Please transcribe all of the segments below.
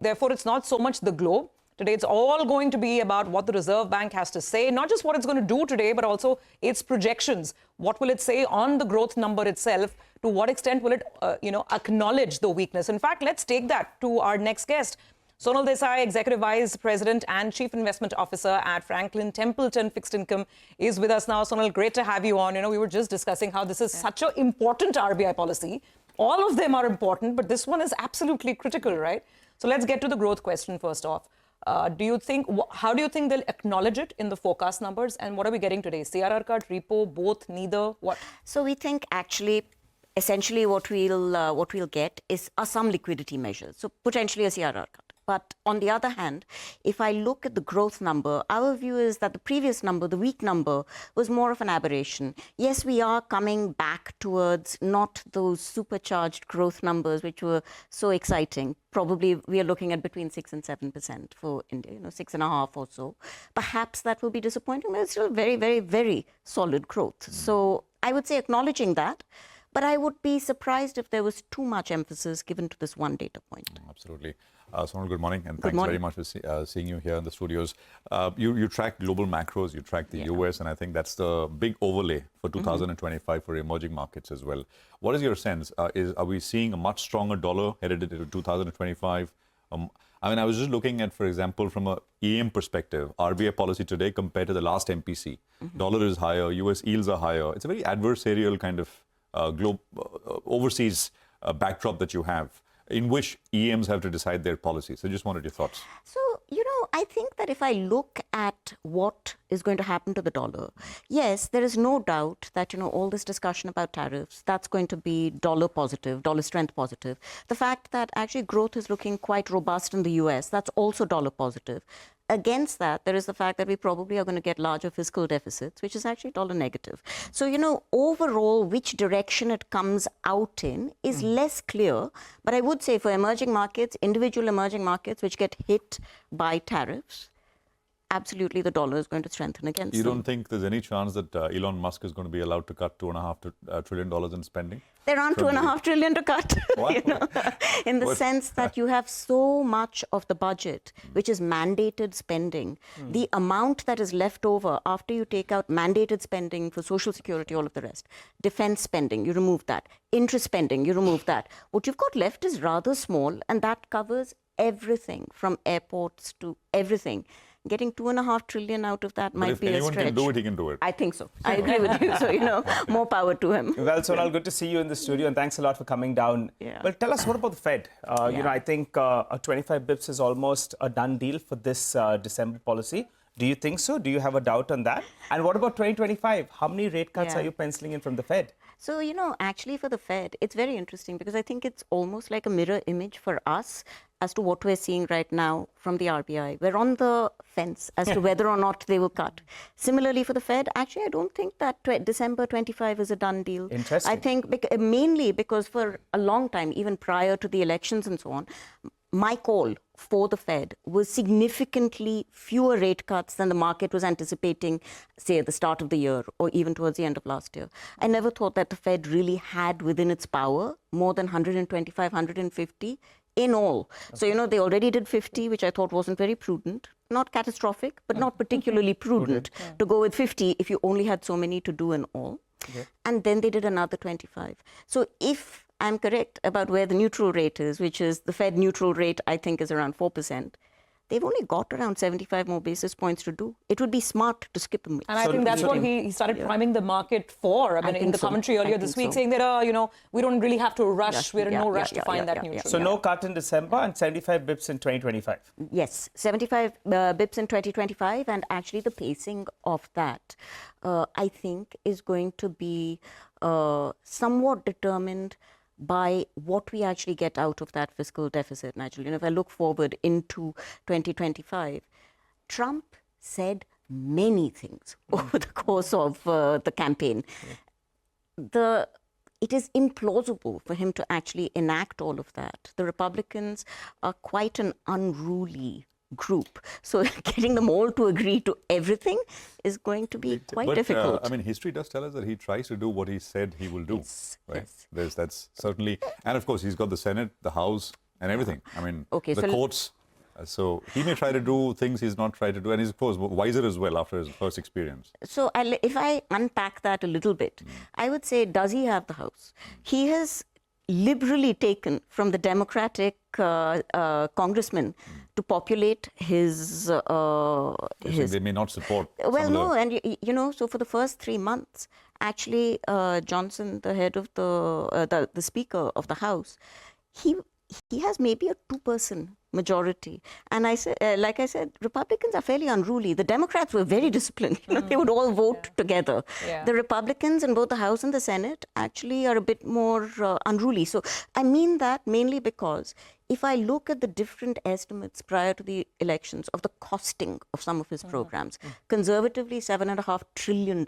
Therefore, it's not so much the globe. Today, it's all going to be about what the Reserve Bank has to say, not just what it's going to do today, but also its projections. What will it say on the growth number itself? To what extent will it, acknowledge the weakness? In fact, let's take that to our next guest. Sonal Desai, Executive Vice President and Chief Investment Officer at Franklin Templeton Fixed Income, is with us now. Sonal, great to have you on. We were just discussing how this is such an important RBI policy. All of them are important, but this one is absolutely critical, right? So let's get to the growth question first off. How do you think they'll acknowledge it in the forecast numbers? And what are we getting today? CRR cut, repo, both, neither? What? So we think actually, essentially what we'll get are some liquidity measures. So potentially a CRR cut. But on the other hand, if I look at the growth number, our view is that the previous number, the weak number, was more of an aberration. Yes, we are coming back towards not those supercharged growth numbers, which were so exciting. Probably we are looking at between 6 and 7% for India, 6.5 or so. Perhaps that will be disappointing, but it's still very, very, very solid growth. So I would say acknowledging that. But I would be surprised if there was too much emphasis given to this one data point. Absolutely. Sonal, good morning, and thanks very much for seeing you here in the studios. You track global macros, you track the US, and I think that's the big overlay for 2025 for emerging markets as well. What is your sense? Are we seeing a much stronger dollar headed into 2025? I was just looking at, for example, from a EM perspective, RBI policy today compared to the last MPC. Dollar is higher, US yields are higher. It's a very adversarial kind of overseas backdrop that you have, in which EMs have to decide their policy. So just wanted your thoughts. So, I think that if I look at what is going to happen to the dollar, yes, there is no doubt that, all this discussion about tariffs, that's going to be dollar positive, dollar strength positive. The fact that actually growth is looking quite robust in the US, that's also dollar positive. Against that, there is the fact that we probably are going to get larger fiscal deficits, which is actually dollar negative. So, overall, which direction it comes out in is less clear. But I would say for emerging markets, individual emerging markets which get hit by tariffs, absolutely the dollar is going to strengthen against them. You don't think there's any chance that Elon Musk is going to be allowed to cut $2.5 trillion in spending? There aren't $2.5 trillion to cut, in the sense that you have so much of the budget, which is mandated spending. The amount that is left over after you take out mandated spending for social security, all of the rest, defense spending, you remove that, interest spending, you remove that. What you've got left is rather small, and that covers everything from airports to everything. Getting $2.5 trillion out of that might be a stretch. If anyone can do it, he can do it. I think so. I agree with you. So, more power to him. Well, Sonal, good to see you in the studio, and thanks a lot for coming down. Yeah. Well, tell us, what about the Fed? I think a 25 bips is almost a done deal for this December policy. Do you think so? Do you have a doubt on that? And what about 2025? How many rate cuts are you penciling in from the Fed? So, actually for the Fed, it's very interesting because I think it's almost like a mirror image for us as to what we're seeing right now from the RBI. We're on the fence as to whether or not they will cut. Similarly for the Fed, actually, I don't think that December 25 is a done deal. Interesting. I think mainly because for a long time, even prior to the elections and so on, my call for the Fed was significantly fewer rate cuts than the market was anticipating, say, at the start of the year or even towards the end of last year. I never thought that the Fed really had within its power more than 125, 150 in all. Okay. So, they already did 50, which I thought wasn't very prudent. Not catastrophic, but not particularly prudent to go with 50 if you only had so many to do in all. Okay. And then they did another 25. So if I'm correct about where the neutral rate is, which is the Fed neutral rate, I think is around 4%. They've only got around 75 more basis points to do. It would be smart to skip them. And I think that's what he started priming the market for. I mean, in the commentary earlier this week, saying that, we don't really have to rush. We're in no rush to find that neutral. So no cut in December and 75 bips in 2025. Yes, 75 bips in 2025. And actually the pacing of that, I think, is going to be somewhat determined by what we actually get out of that fiscal deficit, naturally. And if I look forward into 2025, Trump said many things over the course of the campaign. It is implausible for him to actually enact all of that. The Republicans are quite an unruly group. So getting them all to agree to everything is going to be quite difficult. History does tell us that he tries to do what he said he will do. Yes, right? Yes. That's certainly, and of course, he's got the Senate, the House, and everything. I mean, Okay, the courts. So he may try to do things he's not tried to do, and he's, of course, wiser as well after his first experience. So if I unpack that a little bit, I would say, does he have the House? He has liberally taken from the Democratic congressman to populate his... They may not support. Well, no, and you know, so for the first 3 months, actually, Johnson, the head of the Speaker of the House, he has maybe a 2% majority. And I said, like I said, Republicans are fairly unruly. The Democrats were very disciplined. You know, they would all vote together. Yeah. The Republicans in both the House and the Senate actually are a bit more unruly. So I mean that mainly because if I look at the different estimates prior to the elections of the costing of some of his programs, conservatively $7.5 trillion.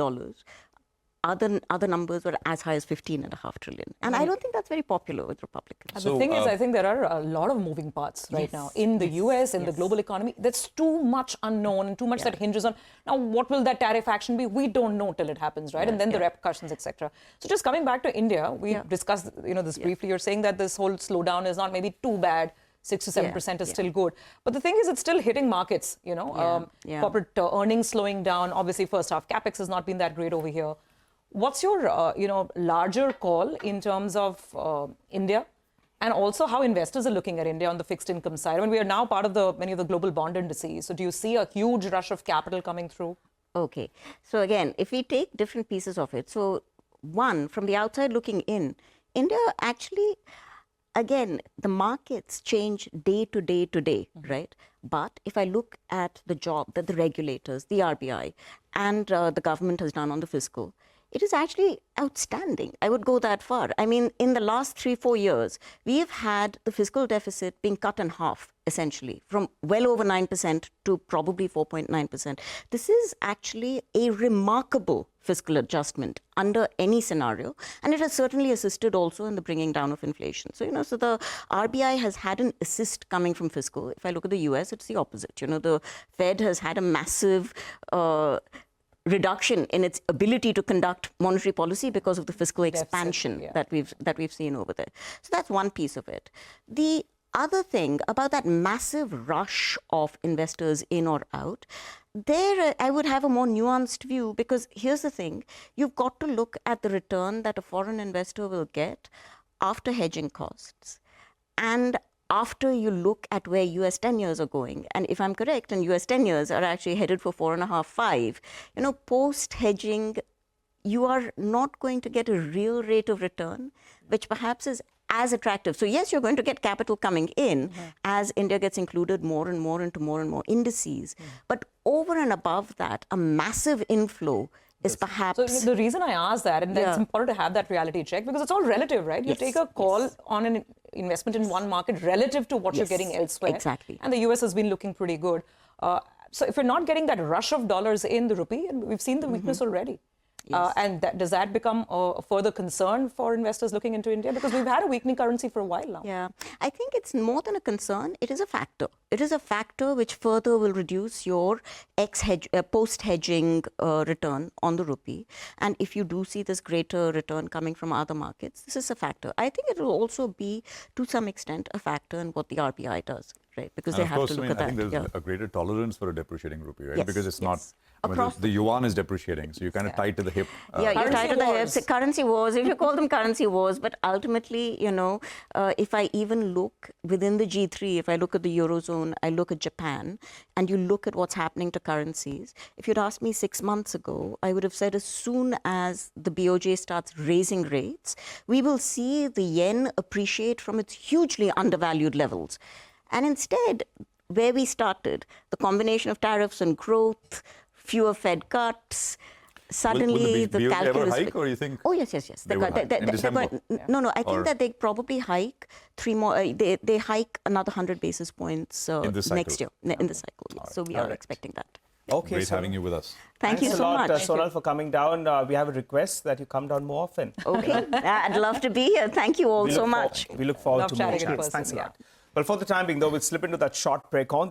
Other numbers were as high as $15.5 trillion. And I don't think that's very popular with Republicans. And the thing is, I think there are a lot of moving parts right now in the US, in the global economy. There's too much unknown and too much that hinges on, now, what will that tariff action be? We don't know till it happens, right? And then the repercussions, etc. So just coming back to India, we discussed, you know, this briefly. You're saying that this whole slowdown is not maybe too bad. 6 to 7% is still good. But the thing is, it's still hitting markets, you know. Corporate earnings slowing down. Obviously, first half CapEx has not been that great over here. What's your, you know, larger call in terms of India, and also how investors are looking at India on the fixed income side? I mean, we are now part of many of the global bond indices. So do you see a huge rush of capital coming through? Okay. So again, if we take different pieces of it, so one, from the outside looking in, India actually, again, the markets change day to day to day, right? But if I look at the job that the regulators, the RBI, and the government has done on the fiscal, it is actually outstanding. I would go that far. I mean, in the last 3-4 years, we have had the fiscal deficit being cut in half, essentially, from well over 9% to probably 4.9%. This is actually a remarkable fiscal adjustment under any scenario, and it has certainly assisted also in the bringing down of inflation. So, you know, so the RBI has had an assist coming from fiscal. If I look at the US, it's the opposite. You know, the Fed has had a massive reduction in its ability to conduct monetary policy because of the fiscal expansion that we've seen over there. So that's one piece of it. The other thing about that massive rush of investors in or out, there I would have a more nuanced view, because here's the thing, you've got to look at the return that a foreign investor will get after hedging costs, and after you look at where US 10 years are going. And if I'm correct, and US 10 years are actually headed for 4.5, 5, you know, post-hedging, you are not going to get a real rate of return, which perhaps is as attractive. So yes, you're going to get capital coming in as India gets included more and more into more and more indices. But over and above that, a massive inflow is perhaps... So the reason I ask that, and it's important to have that reality check, because it's all relative, right? You take a call on an investment in one market relative to what you're getting elsewhere. Exactly. And the US has been looking pretty good. So if you're not getting that rush of dollars in the rupee, and we've seen the weakness already. And does that become a further concern for investors looking into India? Because we've had a weakening currency for a while now. Yeah, I think it's more than a concern. It is a factor. It is a factor which further will reduce your post-hedging return on the rupee. And if you do see this greater return coming from other markets, this is a factor. I think it will also be, to some extent, a factor in what the RBI does. Right, because and they have to look at that. I think there's a greater tolerance for a depreciating rupee, right? Because it's not, I mean, Across the yuan is depreciating, so you're kind of tied to the hip. You're tied to the hips. Currency wars, if you call them currency wars, but ultimately, you know, if I even look within the G3, if I look at the Eurozone, I look at Japan, and you look at what's happening to currencies, if you'd asked me 6 months ago, I would have said as soon as the BOJ starts raising rates, we will see the yen appreciate from its hugely undervalued levels. And instead, where we started, the combination of tariffs and growth, fewer Fed cuts, suddenly the calculus... ever hike, or you think... Oh, yes. They will hike in December? No, I think that they probably hike 3 more... They hike another 100 basis points next year, in the cycle. Yes. So we are expecting that. Okay, Great having you with us. Thank you so much. Thanks a lot, Sonal, for coming down. We have a request that you come down more often. Okay, I'd love to be here. Thank you all so much. We look forward to more chats. Thanks a lot. Well, for the time being, though, we'll slip into that short break on